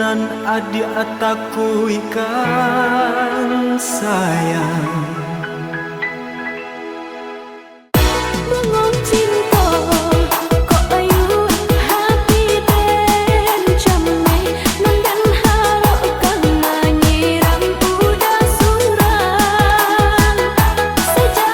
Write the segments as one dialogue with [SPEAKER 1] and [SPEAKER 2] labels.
[SPEAKER 1] nan adi ataku ikan sayang.
[SPEAKER 2] Sejak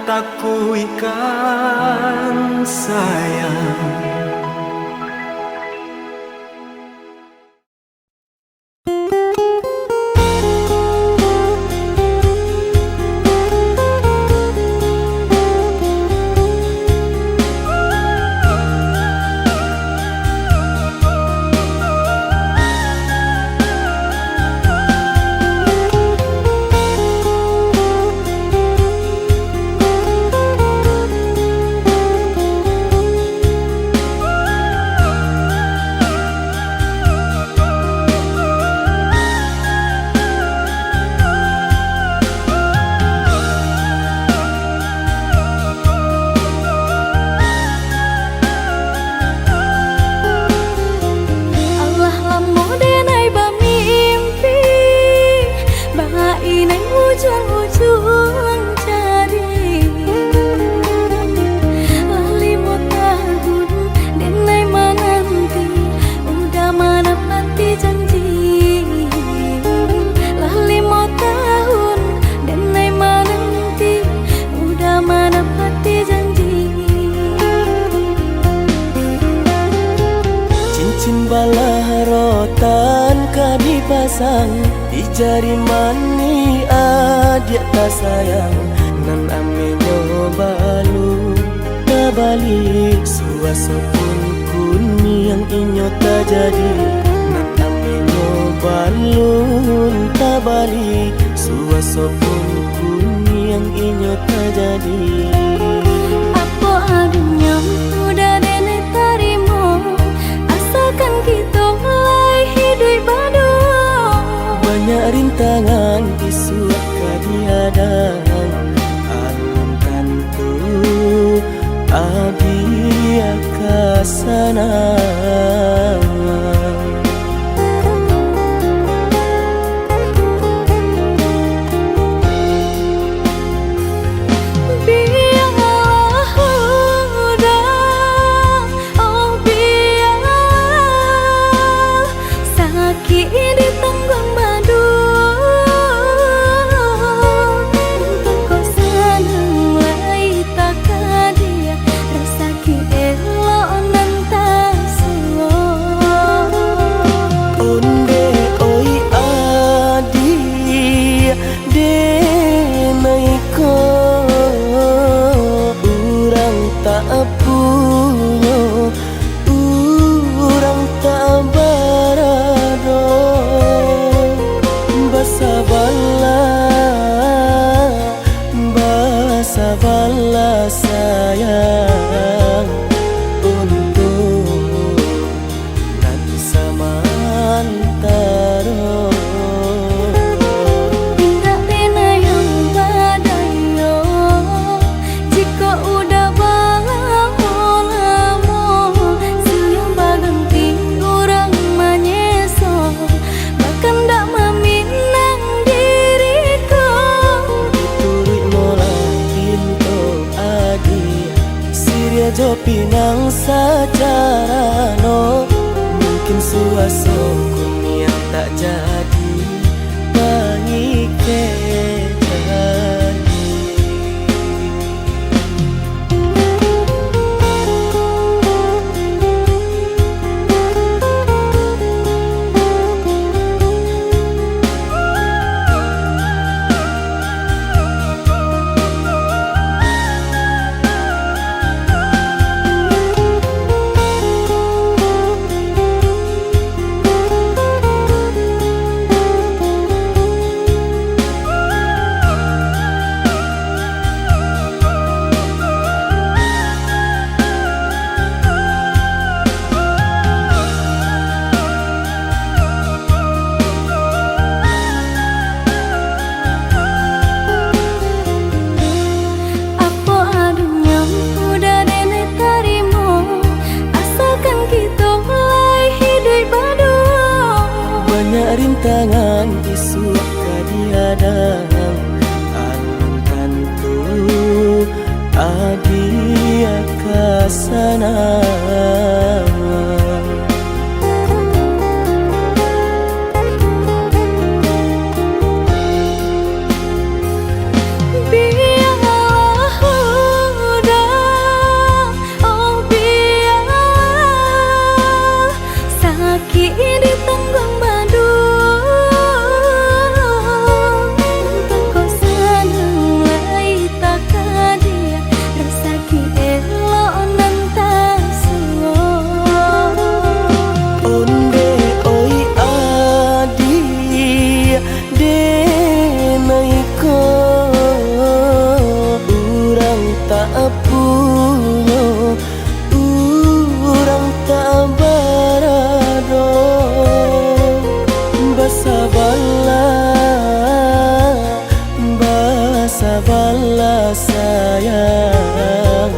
[SPEAKER 1] ataku ikan sayang. Di jari mani adik tak sayang nan ame balu na balik suasa pun kuni yang inyo tak jadi nan ame balun tak balik suasa pun kuni yang inyo tak jadi.
[SPEAKER 2] Apa adanya udah nenek tarimo asalkan kita mulai hidup baru.
[SPEAKER 1] Banyak rintangan isuat kadiadang alam tentu adia kasana. Sabarlah sayang untuk nan samantara.
[SPEAKER 2] Tidak pena yang badayo jika udah lamo siang baganti orang menyeso bahkan tak meminang diriku
[SPEAKER 1] turut mulai Siria jo pinang secara no mungkin suaso kun yang tak jadi pengikir jadi. Rintangan isuat kadiadang alam tentu adia kasana.
[SPEAKER 2] Biarlah
[SPEAKER 1] punya urang tak barado basa bala sayang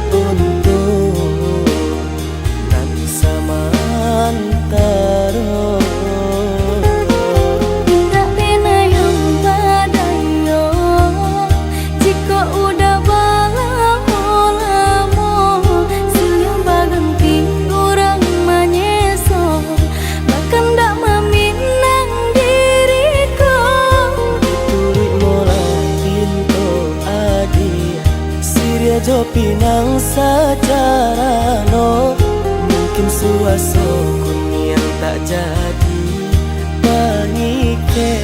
[SPEAKER 1] untuk nan samantaro.
[SPEAKER 2] Tak pernah yang badayo jika udah lamo suyang baganti orang menyeso bahkan tak meminang diriku.
[SPEAKER 1] Diturik mulai pintu adi Siria jo pinang secara no mungkin suaso yang tak jadi baik jadi.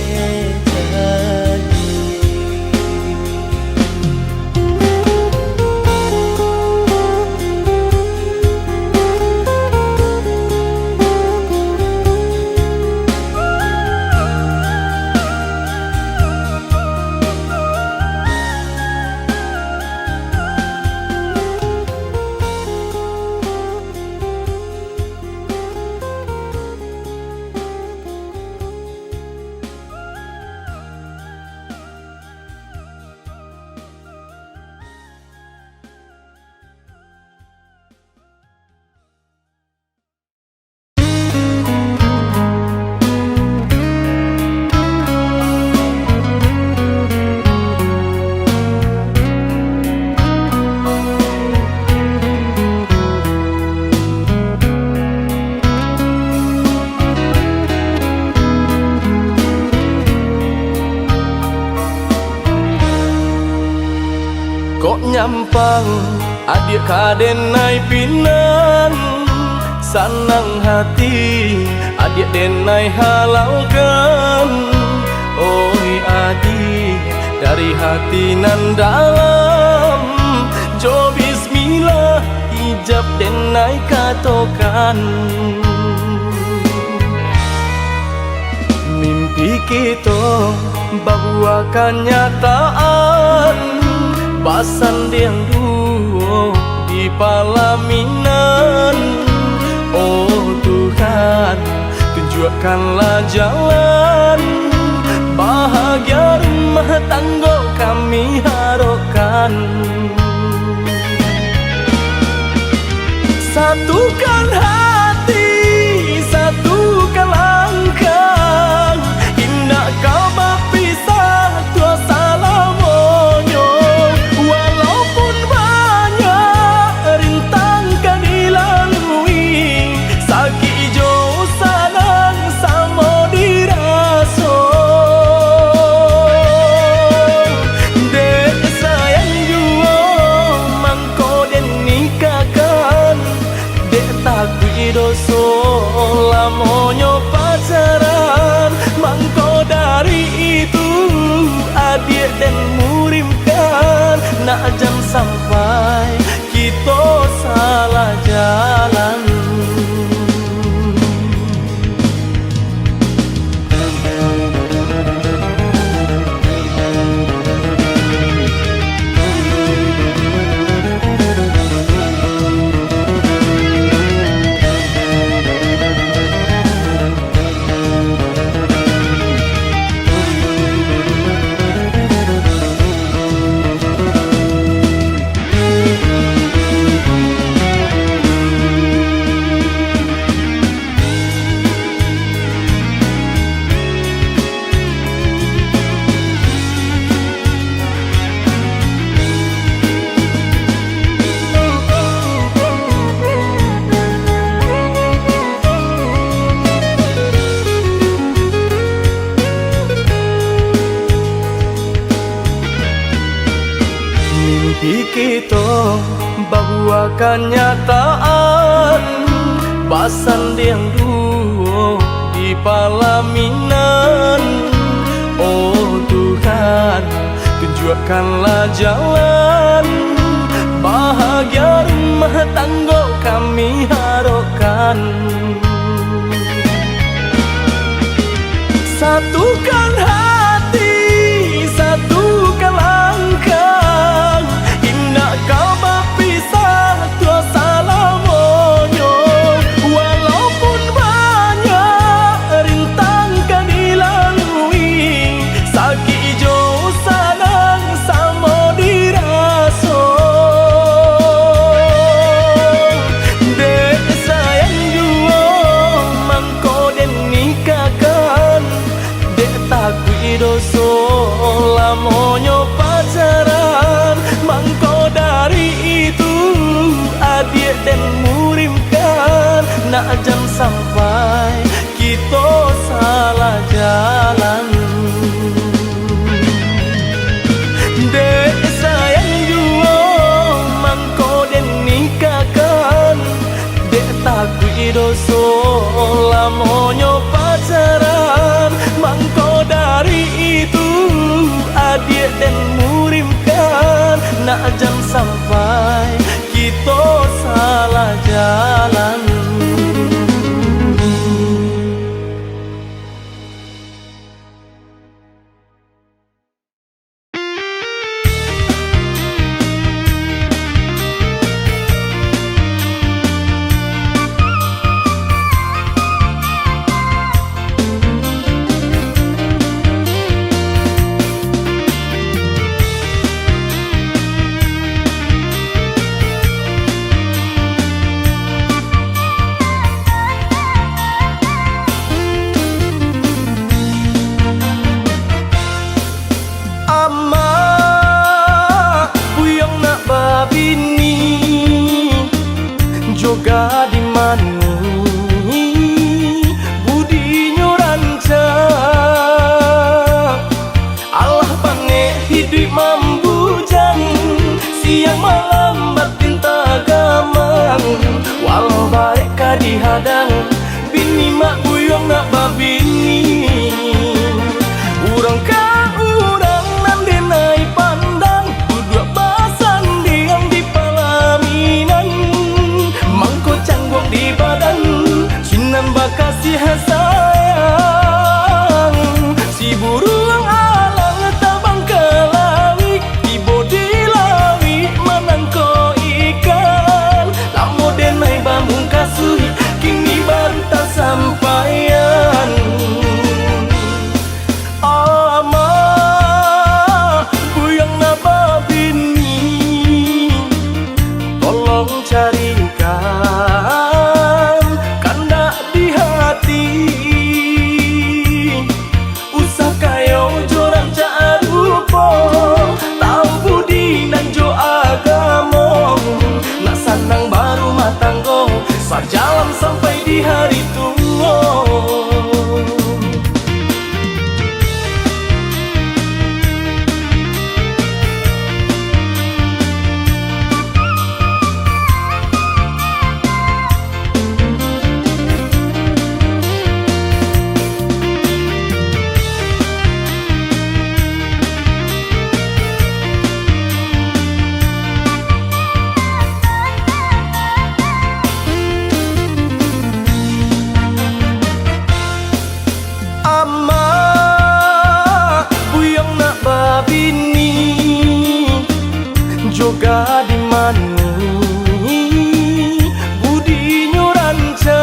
[SPEAKER 3] Kok nyampang adik kadenai pinan sanang hati adik denai halaukan. Oi adik dari hati nan dalam jo bismillah ijab denai katokan. Mimpi kita bahwa kenyataan basan yang duo di palaminan. Oh Tuhan, tunjukkanlah jalan bahagia rumah tangga kami harapkan. Satukan hati, satukan langkah, indah kau berpisah tua salamonyo. Walaupun banyak rintang kan dilalui, sakit jauh sanang sama diraso. Dek sayang jua mangko den nikahkan, dek takui doso lamonyo pacaran. Mangko dari itu adik dan murimkan, nak jam sampai kita salah jalan. Mimpi kita bahwa kenyataan basan yang duo di palaminan. Oh Tuhan, tunjukkanlah jalan bahagia rumah tangga kami harapkan. Satukan hati, satukan langkah, indah sampai kita salah jalan. Dek sayang juo mangko den nikahkan, dek takui doso lamonyo pacaran. Mangko dari itu adik dan murimkan, nak jam sampai kita salah jalan. Joga di mani budi nyuranca, Allah pange hidup mambujan, siang malam batin tagamang, walau baik kadihadang bini mak buyong nak babini. Urang ka urang nan denai pandang, duduk basan diam di palaminan, mangko canggung di badan, cinan bakasih sayang. Si burung alang tabang ke lawi, ibo di lawi manangko ikan. Lamo denai bambung kasui, kini baru tak sampaian. Ama buyang napa bini, tolong carikan kanda di hati. Usah kayo joran carupo, tahu budi nan jo agamo. Nak sanang baru matanggo, sajalan sampai di hari tua. Joga di mani budi nyuranca,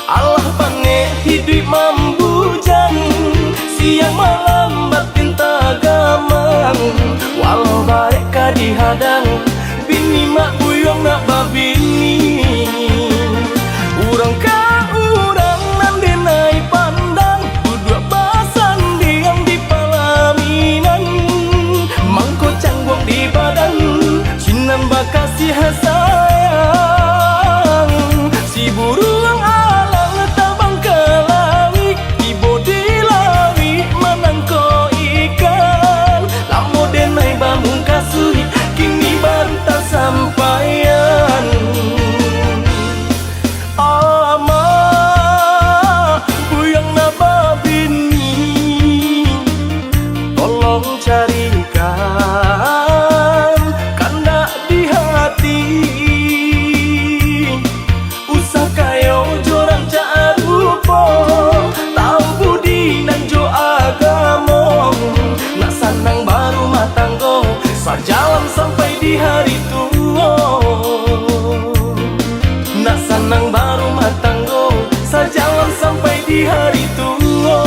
[SPEAKER 3] Allah pange hidup mambujan, siang malam batin tagamang, walau baik kadihadang bini mak buyong nak babini. Urang ka urang nan denai pandang, duduk basan diam di palaminan, mangko canggung di badan, cinan bakasih sayang. Si burung alang tabang ke lawi, ibo di lawi manangko ikan. Lamo denai bambung kasui, kini baru tak sampaian. Ama buyang napa bini, tolong carikan kanda di hati. Usah kayo joran carupo, tahu budi nan jo agamo. Nak sanang baru matanggo, sajalan sampai di hari tua. Nak sanang baru matanggo, sajalan sampai di hari tua.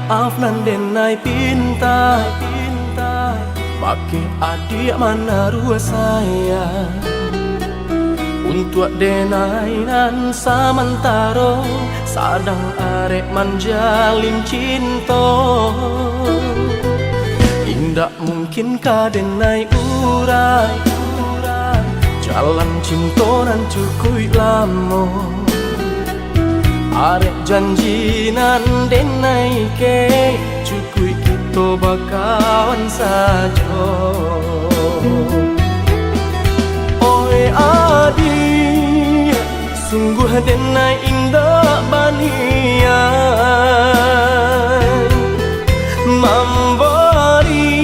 [SPEAKER 3] maaf nan denai pinta Bagi adik mana rua saya Untuk denai nan samantaro Sadang arek manjalin cinta Indak mungkin kadenai urai Jalan cinta nan cukup lama Arek janji nan denai ke Cukup kita bakawan saja Oi adi Sungguh denai indah banian Memberi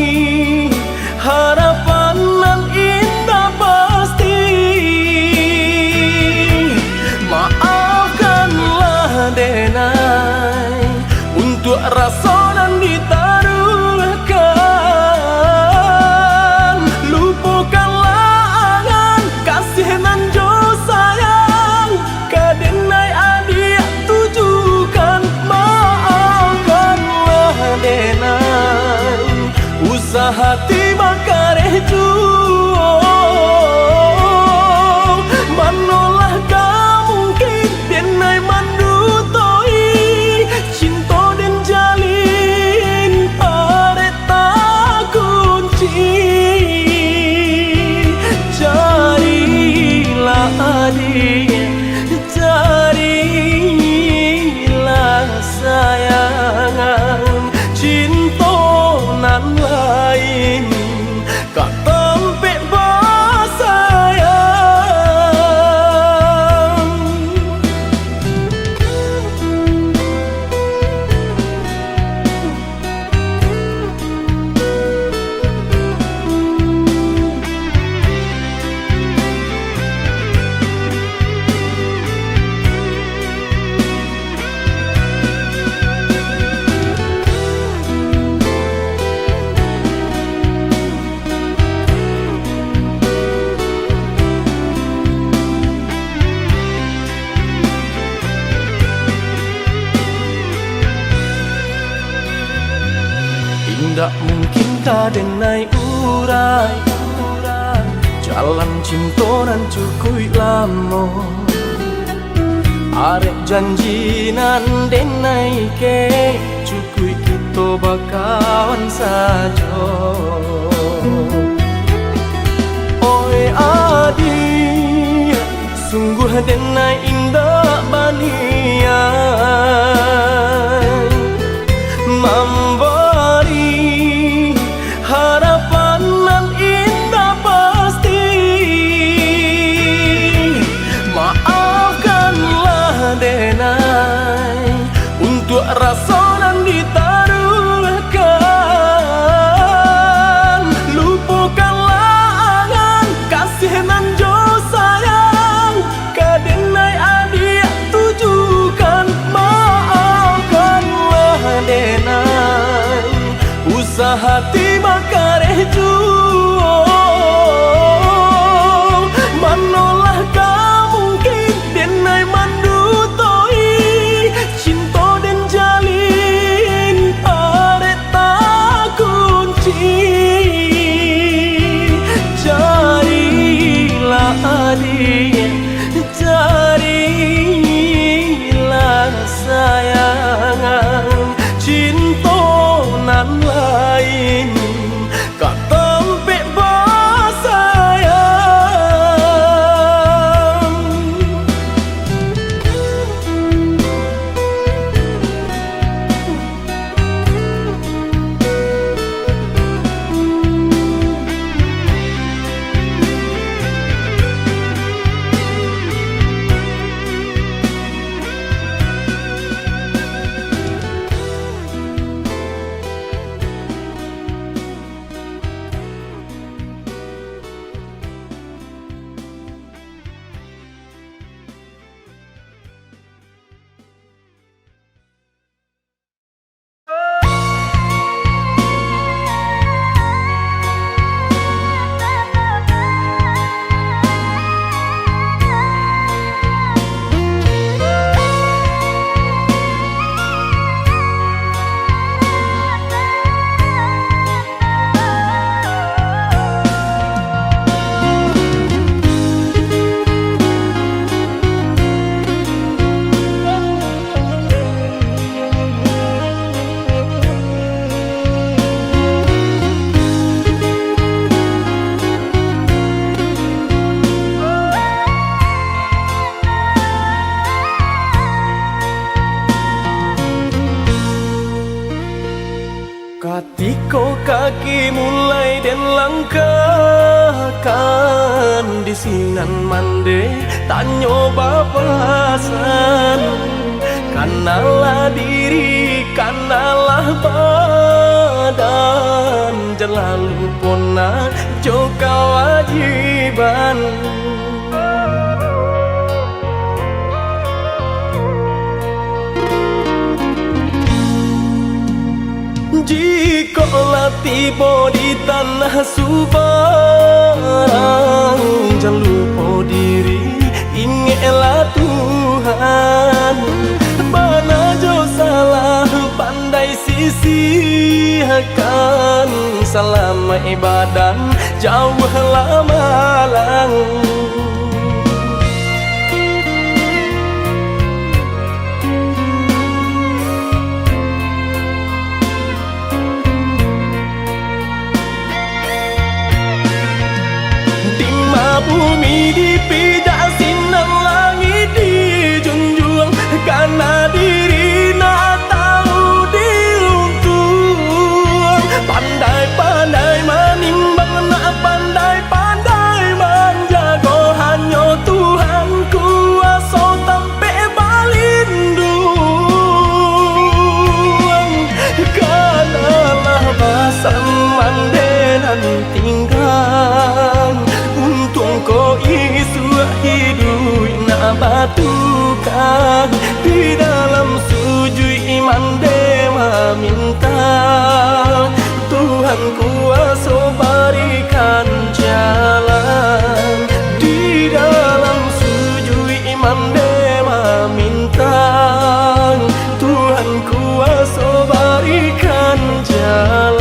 [SPEAKER 3] harapan nan indah pasti Maafkanlah denai Untuk rasa nan ditaruhkan Lupakanlah angan kasih nan jo sayang Kadenai adik tujukan Maafkanlah denai Usaha tiba kareh juo Manolah mungkin denai mandutoi Cinta den jalin arek tak kunci Carilah adik Carilah sayangan Cinta nan lain Kak tempek basayang Indak mungkin kadenai urai Jalan cinta nan cukup lama Arek janji nan denai ke Cukup kita bakawan saja Oi adi Sungguh denai indah banian Memberi harapan nan indah pasti Maafkanlah denai Untuk rasa nan ditaruhkan Lupakanlah angan kasih nan jo sayang Kadenai adik tujukan maaf kaki mulai dan langkahkan di sinan mande tanyo bapasan. Kanalah diri, kanalah badan, jangan lupa jo kewajiban. Jikalau tiba di tanah Subarang, jangan lupa diri, ingatlah Tuhan. Mana jo salah pandai sisihkan, selama ibadah jauhlah malang. Bumi dipijak sinar langit dijunjung, karena diri nak tahu diuntung. Pandai-pandai menimbang, nak pandai-pandai menjaga, hanya Tuhan kuasa sampai balindung. Kanalah basan mandenan tinggal, ko isu hidup nak batukan di dalam sujud iman dema minta Tuhan kuasa berikan jalan. Di dalam sujud iman dema minta Tuhan kuasa berikan jalan.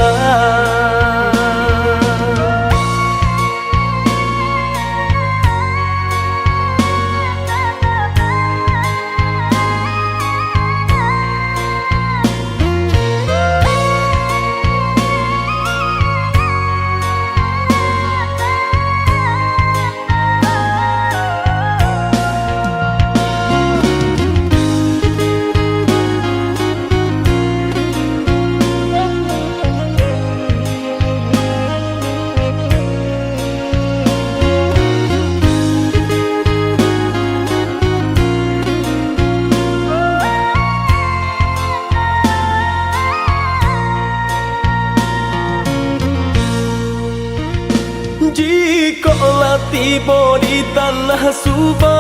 [SPEAKER 3] Jikalau tiba di tanah Subarang,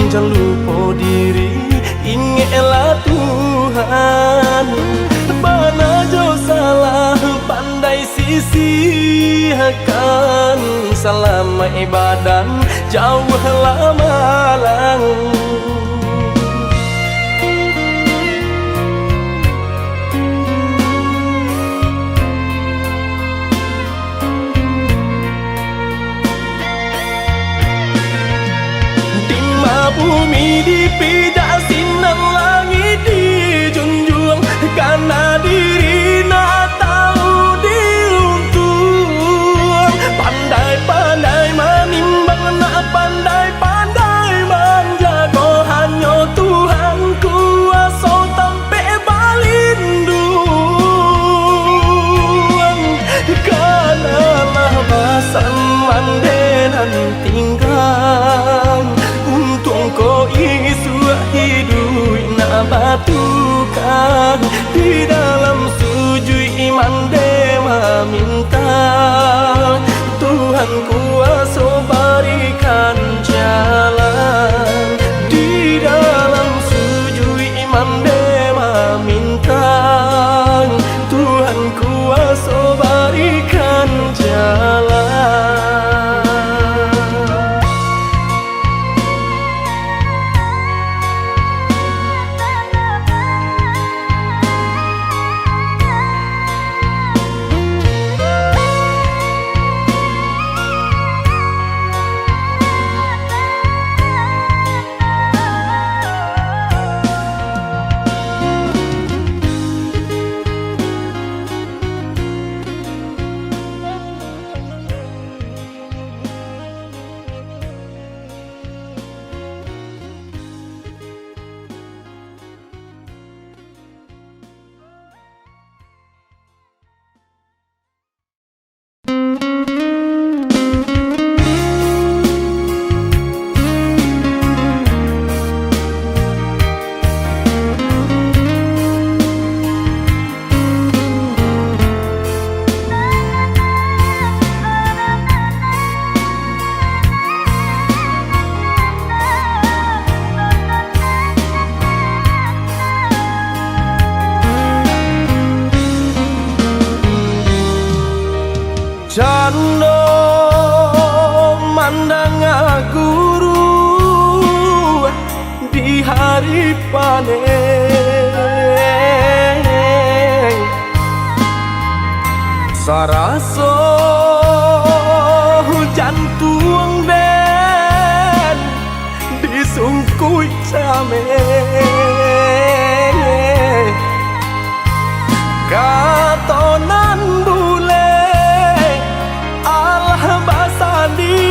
[SPEAKER 3] jangan lupa diri, ingatlah Tuhan. Mana jo salah pandai sisihkan, selama ibadah jauhlah malang. Bumi dipijak sinar langit dijunjung, karena diri nak tahu diuntung. Pandai-pandai menimbang, nak pandai-pandai menjaga, hanya Tuhan kuasa sampai balindung. Kanalah basan mandenan tinggal, ko isu hidup nak batukan di dalam sujud iman dema minta Tuhan kuasa berikan jalan. Di dalam sujud iman dema minta Tuhan kuasa berikan jalan. Saraso jantung den disungkui came katonan bule alah basandi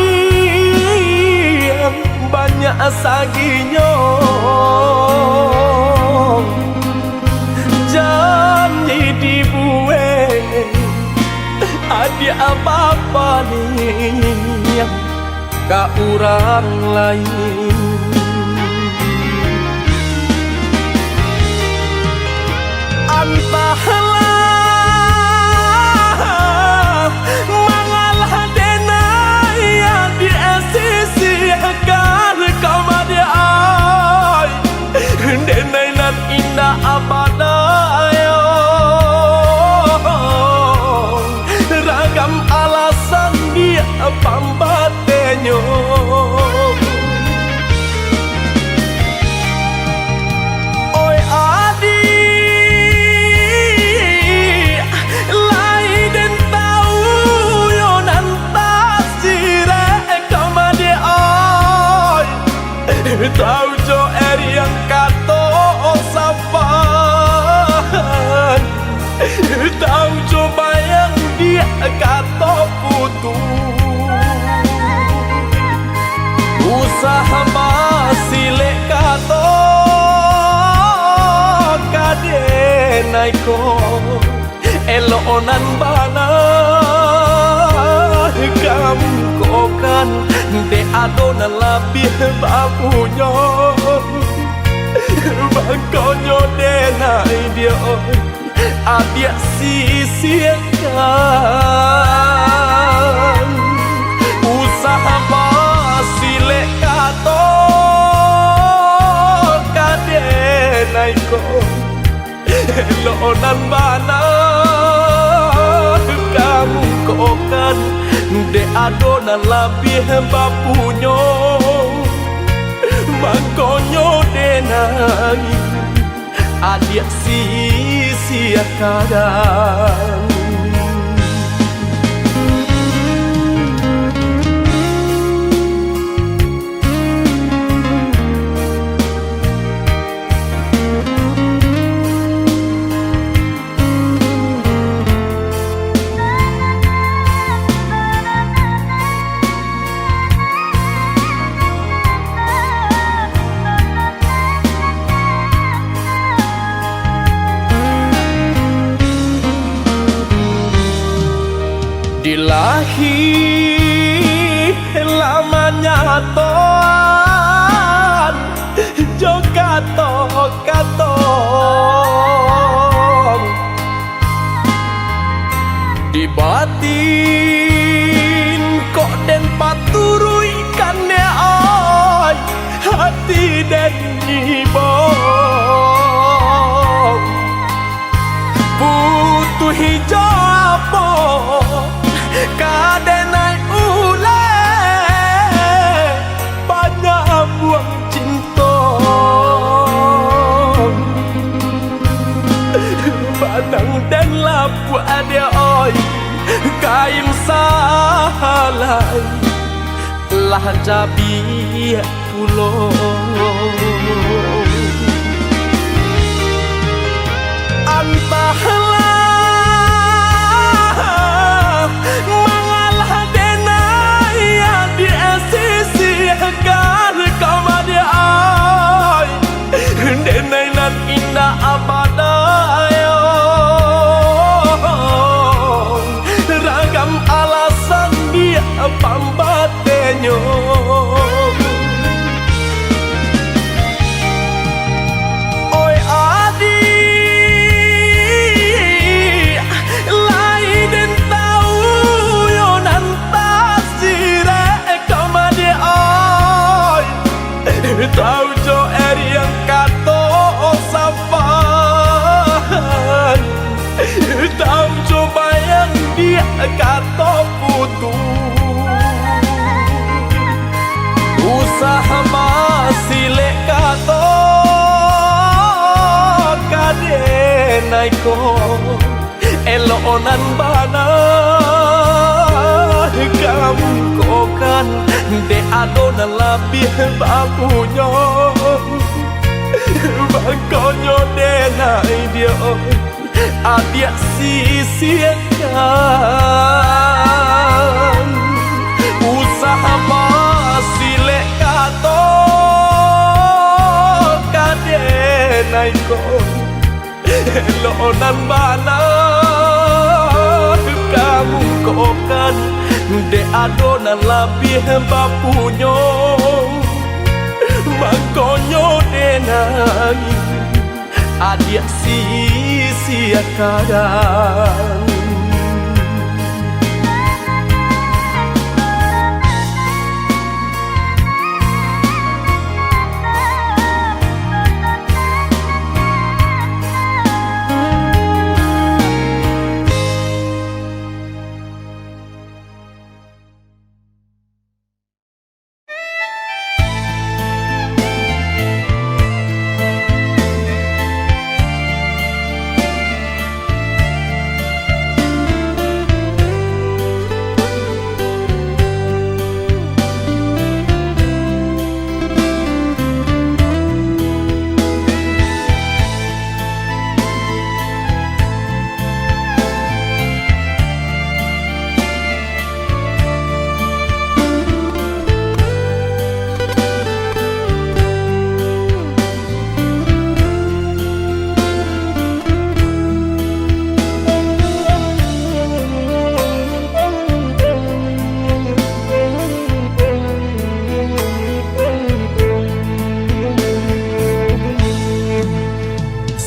[SPEAKER 3] banyak saginyo janji dibueng ada apa-apa nih ka orang lain. Entahlah mangalah denai yang diasisikan kamade ai denai nan indah abadayo ragam alasan dia pambatenyo. Oi adi lai den tau yo nan tasire kamade ai tau jo eri yang kato sapan tau jo bayang dia kato putu usaha masile kato kadenai ko elonan bana kamu kokan de adonan labih bapunyo bangkonyo denai dia adia sisiakan usaha masile kato kadenai ko elonan bana kamu kokan de adonan labih bapunyo mangkonyo denai adia sisiakan. Dilahi lamanya toan jogato katong di batin kok den paturui kane ai hati den nyibong butuh hijau kadenai ule banyak buang cinta banang dan lapu ada oi kain salai lah jabi pulau entahlah mangalah denai yang diasisikan kamade ai denai nan indah abadayo ragam alasan dia pambatenyo. Oi adi lai den tau yo nan tasire kamade ai tau jo eri yang kato sapan tau jo bayang dia kato putu usaha masile kato kadenai ko elonan bana kamu kokan de adonan labih bapunya bakonyo denai dia adia sisiakan usaha masile kato kadenai ko lonan bana kamu kokan de adonan labih bapunyo makonyo denai adia sisiakan.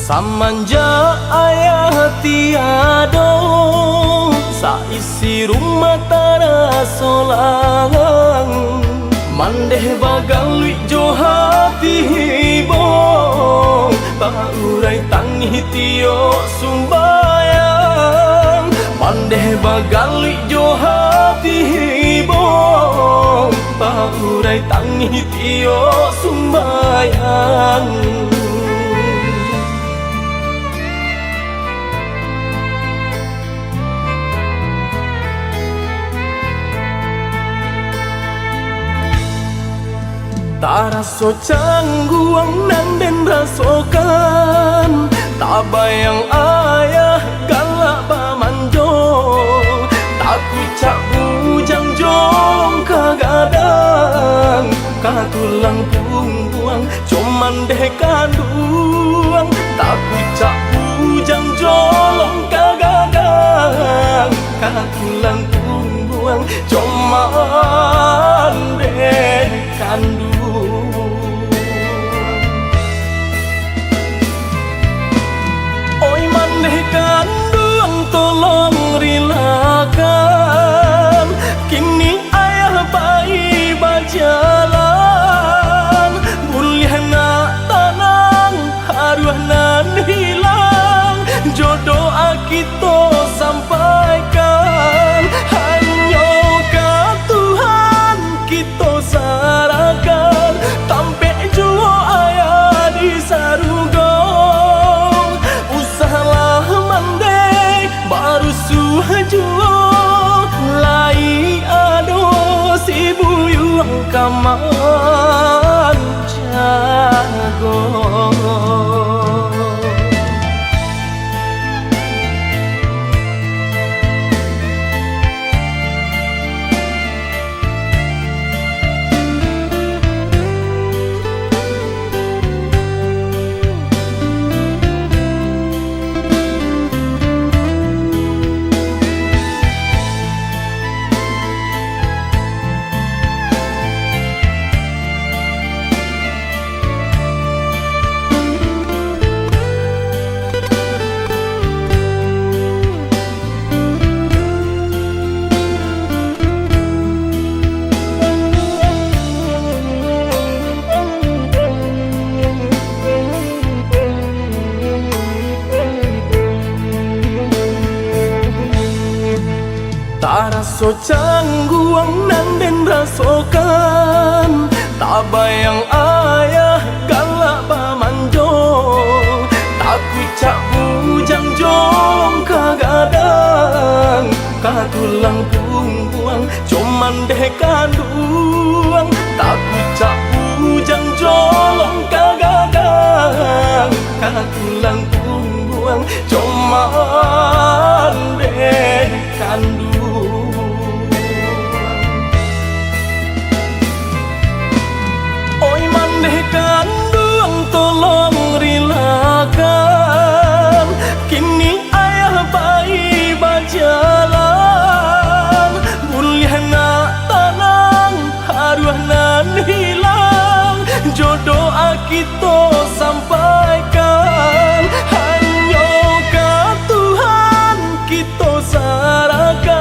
[SPEAKER 3] Samanja ayah tiado saisi rumah tara solang mandeh bagalui jo hati bo paurai tangi tio sumbayang mandeh bagalui jo hati bo paurai tangi tio sumbayang. Taraso cangguang nan den rasokan tabayang ayah galak bamanjo taku cak bujang jong kagadang katulang buang cuman deh kanduang taku cak bujang jolong kagadang katulang buang cuman deh kanduang. Oi maneh kandung tolong rilakan kini ayah bayi bajalan bulih nak tanang haruah nan hilang jodoh akito sampaikan hanya ke Tuhan kita sarakan tampe juo ayah di sarugo usahalah mandai baru suhajuo lai ado si buyung kaman jago. Taraso cangguang nan den rasokan tabayang ayah galak bamanjo taku cak bujang jong kagadang katulang buang cuman kandung, takut cak bujang jolong kagagang, kagulang buang coman deh kandung. Oi mandeh kandung tolong rilakan, kini ayah bayi berjalan, buliah nak tanang haruah nan hilang, jodoh kita sampaikan, hanya ke Tuhan kita sarahkan.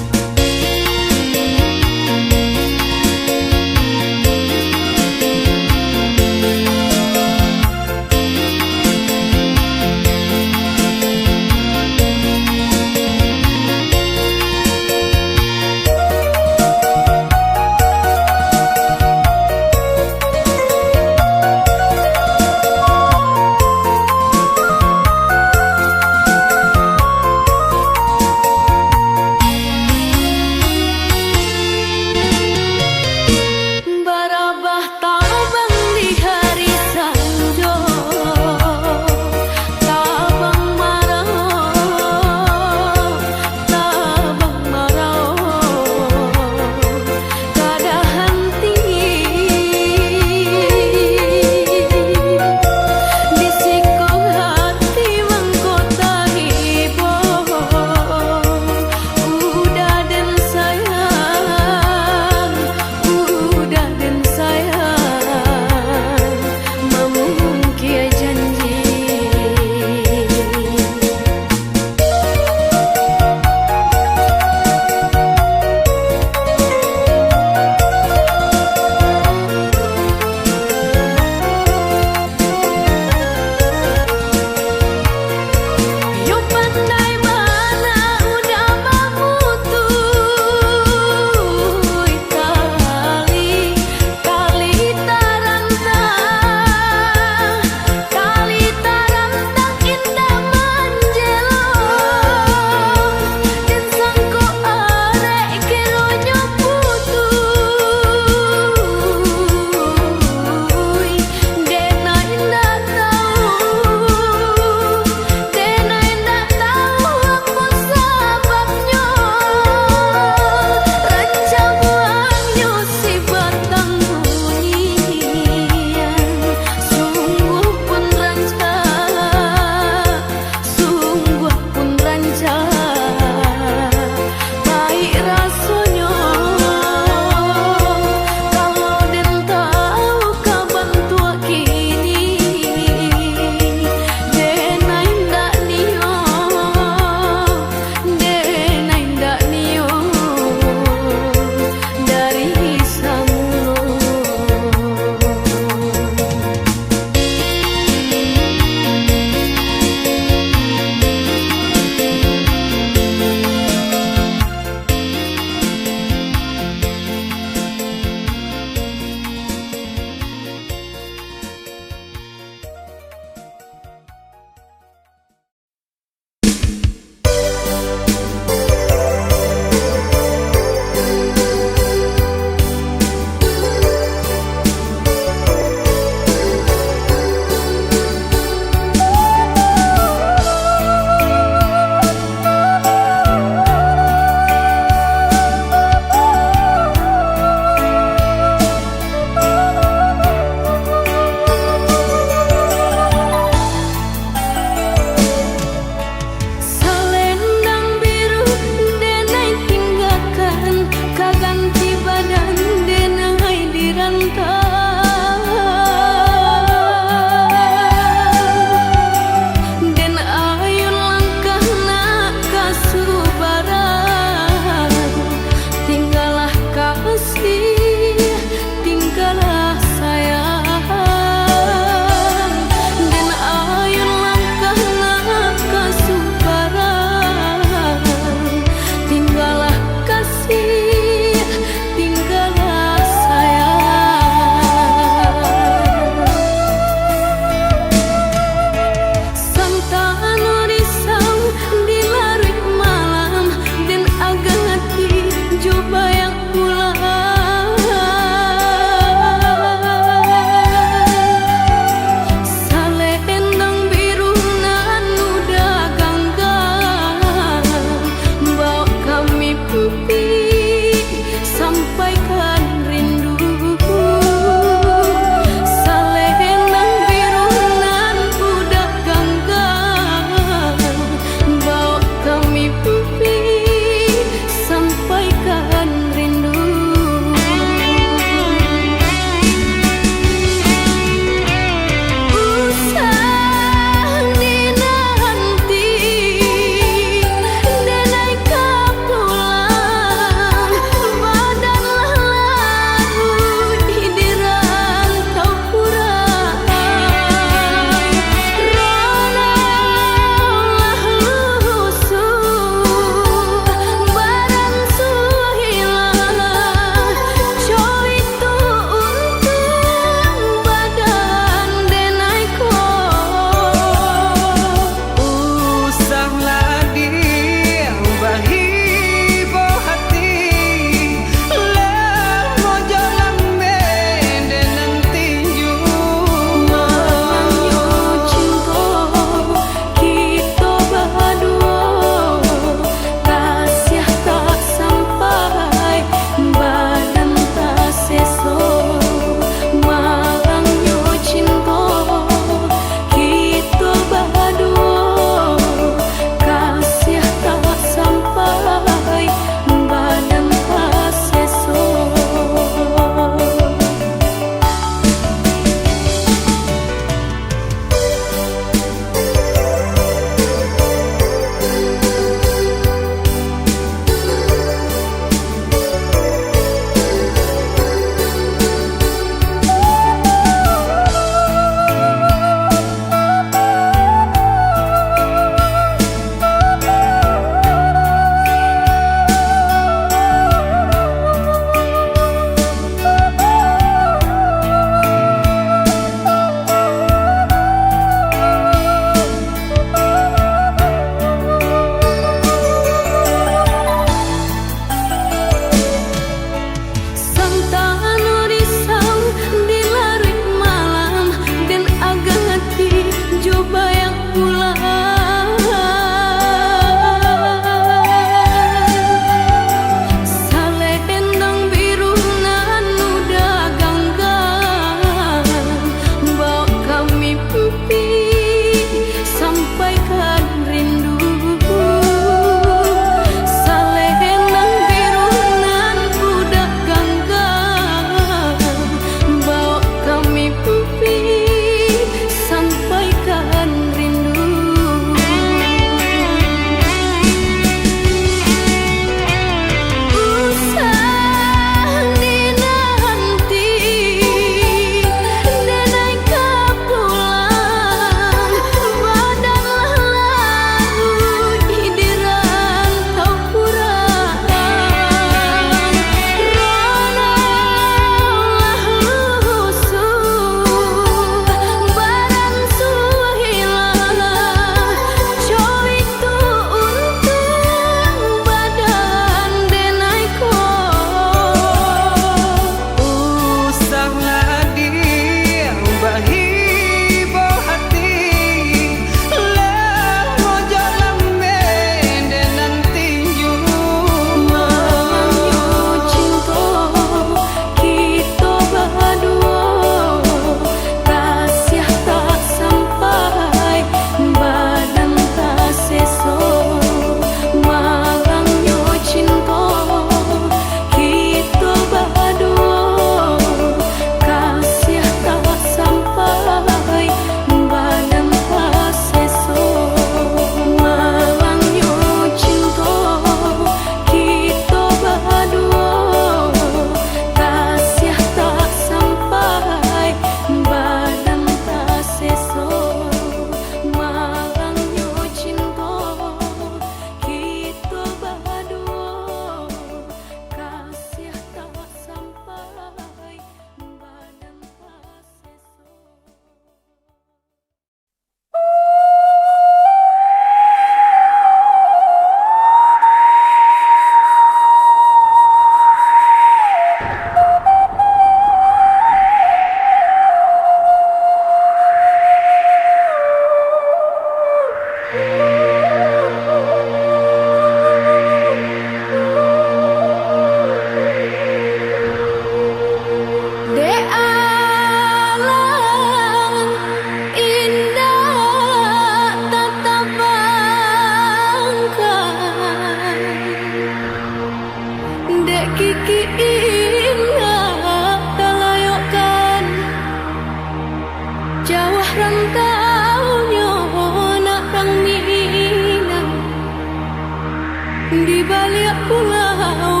[SPEAKER 2] di balik pulau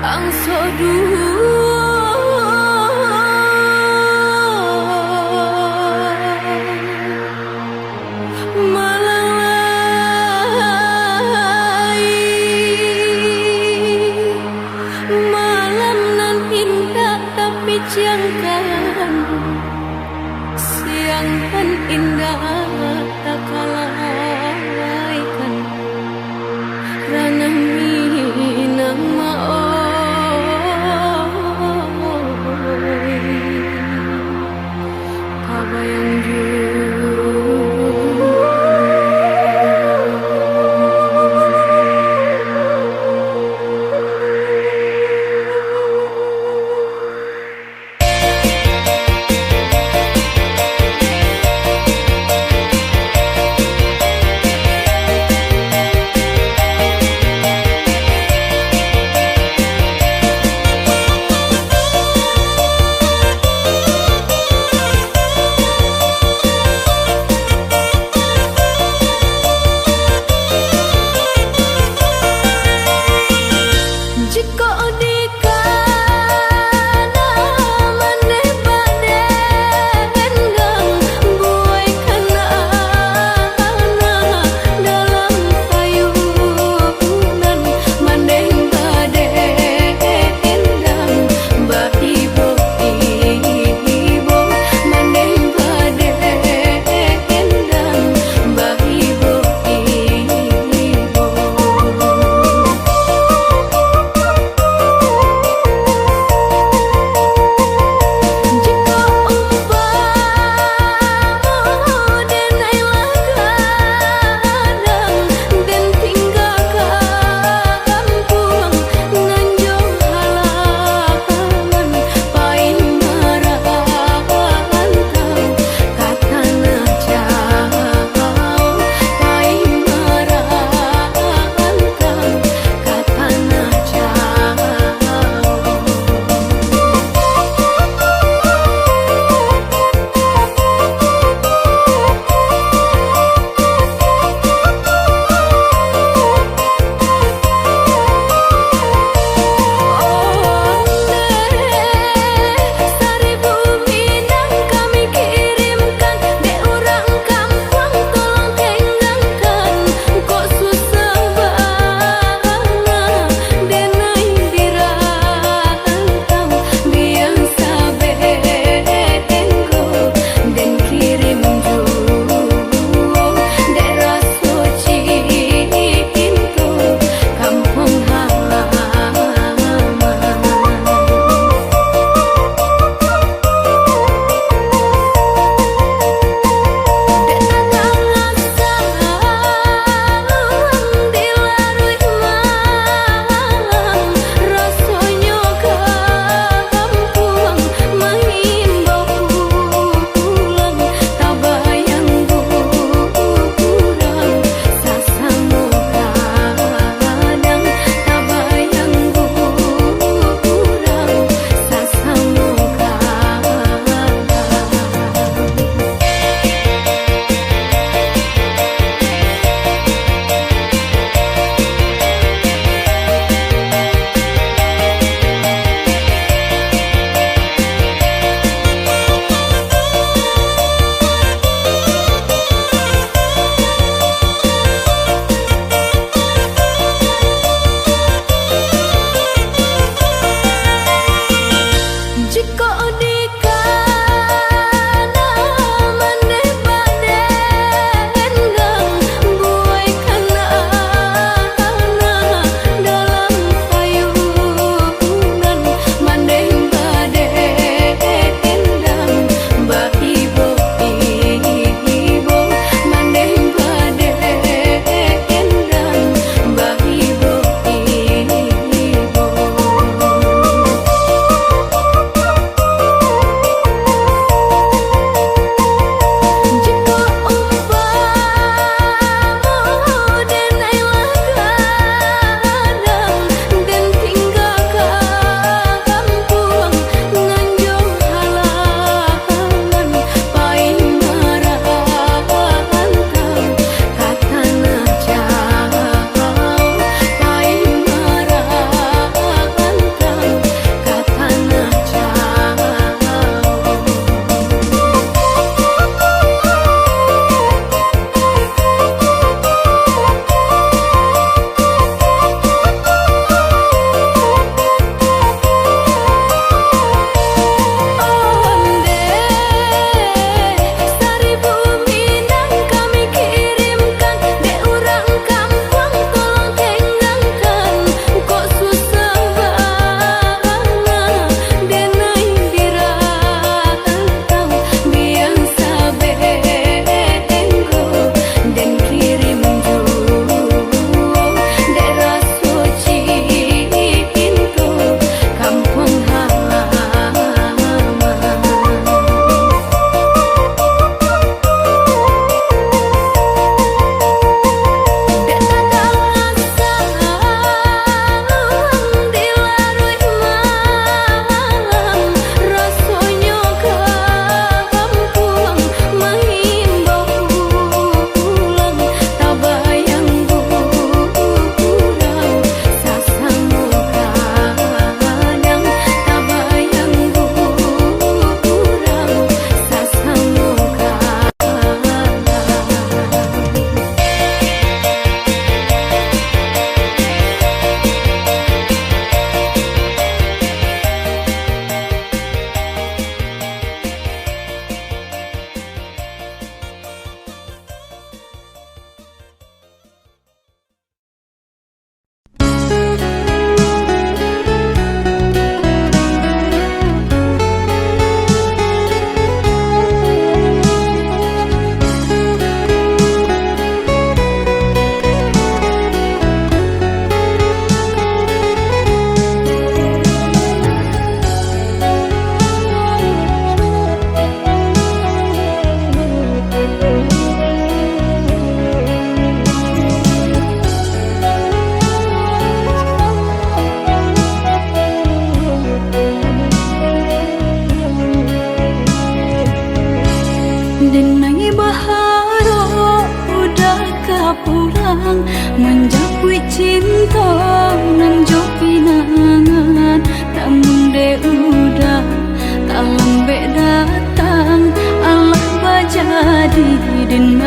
[SPEAKER 2] Angsodu. Malam nan indah tapi ciangkan, siang kan indah tak kalahkan. Ranah minang maoi, kabayang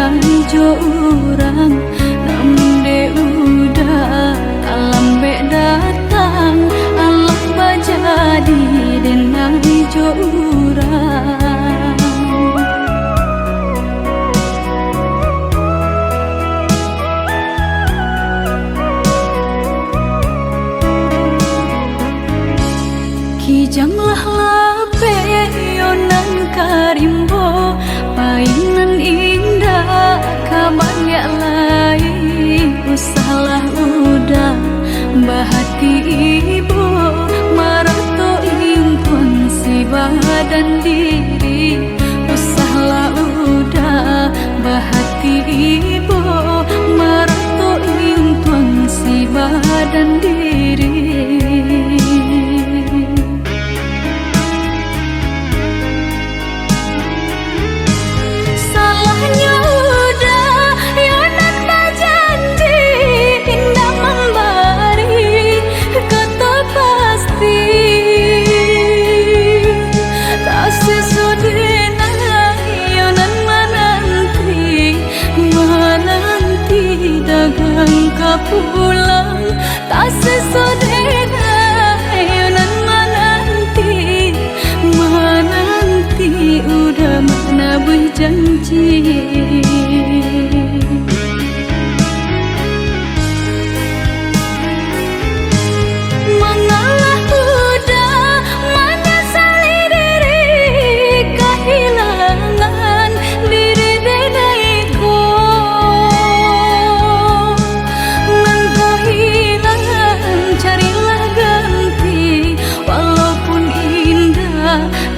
[SPEAKER 2] denai jo urang, namun de udah alam be datang, alam bajadi denai jo urang. Kijanglah lape yonan karimbo, painan indah kaban ya lai, usahlah udah bahati ibu marato impun si badan diri, usahlah udah bahati ibu marato impun si badan diri. Pulang tak sesodena yonan menanti udah mana berjanji. Mengalah udah menyesali diri kehilangan diri denaiku.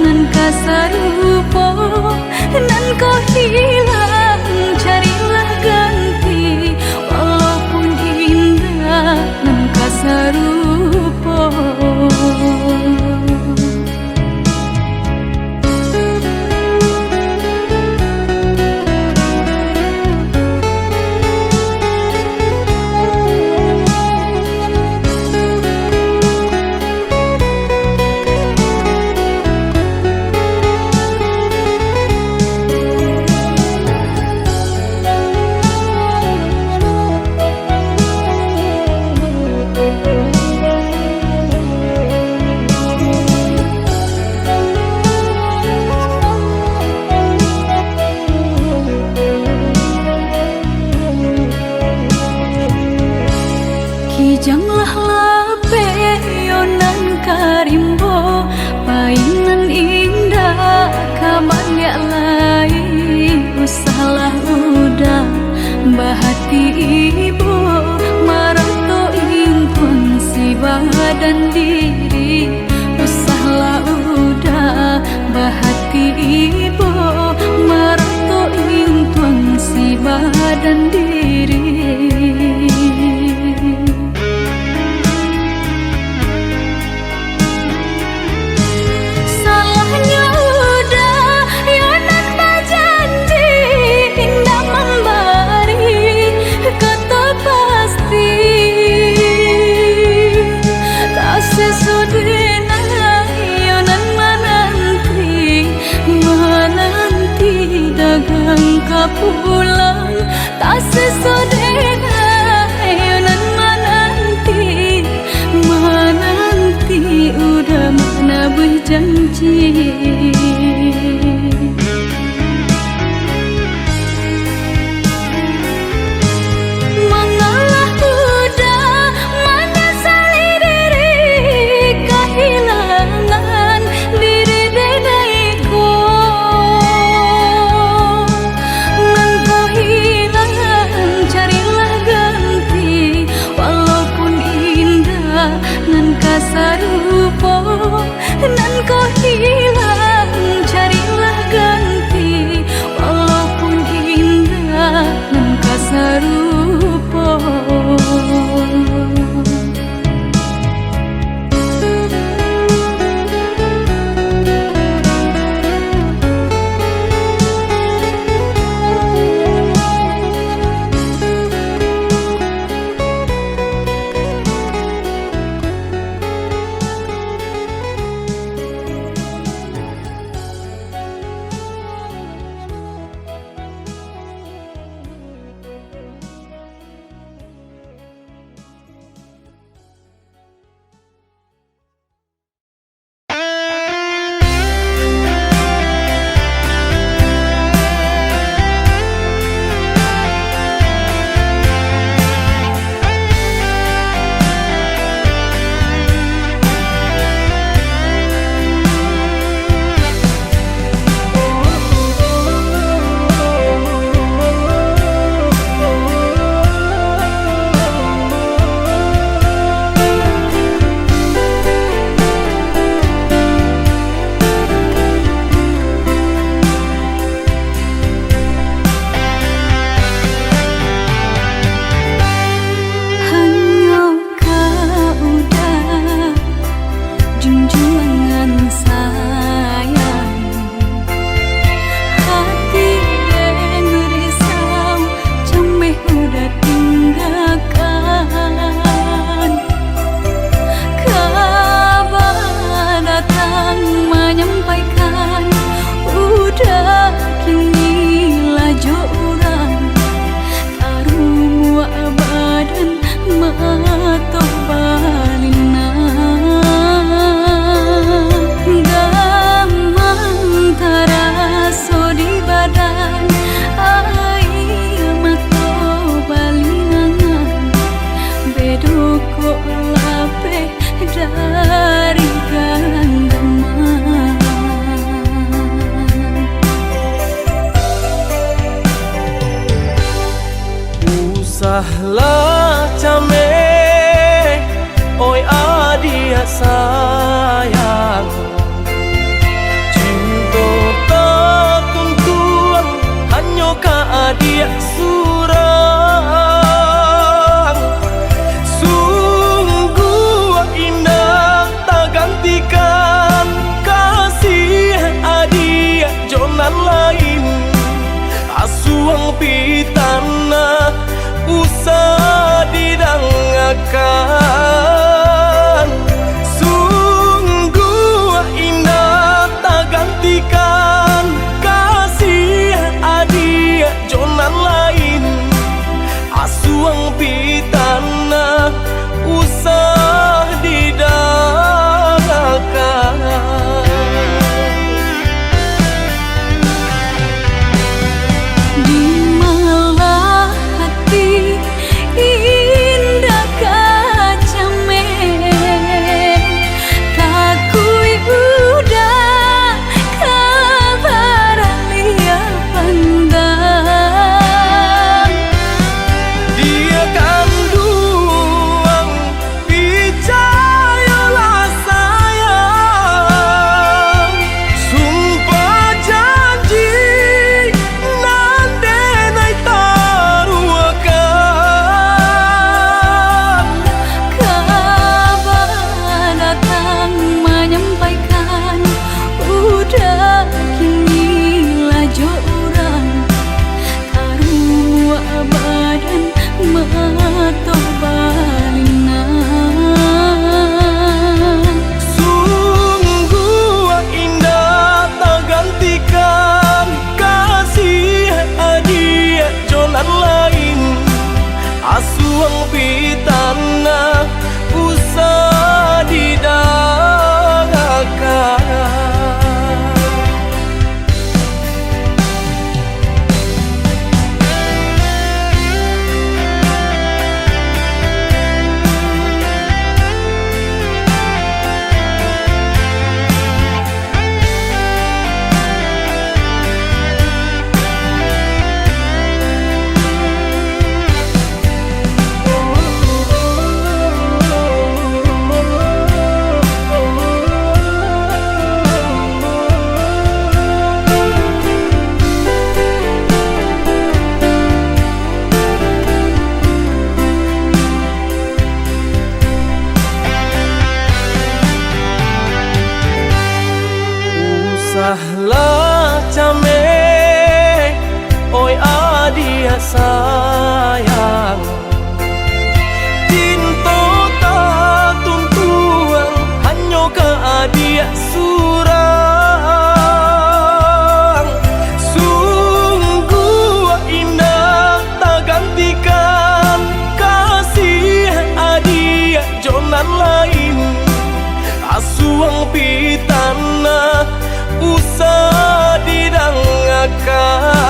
[SPEAKER 2] Nan kasarupo nan kau hilang, carilah ganti walaupun indah nan kasarupo. Kijanglah lape yonan karimbo, painan indah kaban ya lai, usahlah udah bahati ibu marato impun si badan diri, usahlah udah bahati ibu marato impun si badan diri. Pulang tak sesodena yonan menanti udah mana berjanji. Mengalah udah menyesali diri kehilangan diri denaiku. lape dari genggaman.
[SPEAKER 3] Usahlah came, oi adia sayang, cinta tak tuntuan hanya ka adia surang. Sungguh indah tak gantikan kasih adia jonan lain. Asuang pitana usah didangakan. Sungguh indah tak gantikan kasih adia jonan lain. Asuang pitana usah didangakan. Asuang pitana usah didangakan. Usahlah came, oi adia sayang, cinta tak tuntuan hanya ka adia surang. Sungguh indah tak gantikan kasih adia jonan lain. Asuang pitana usah didangakan.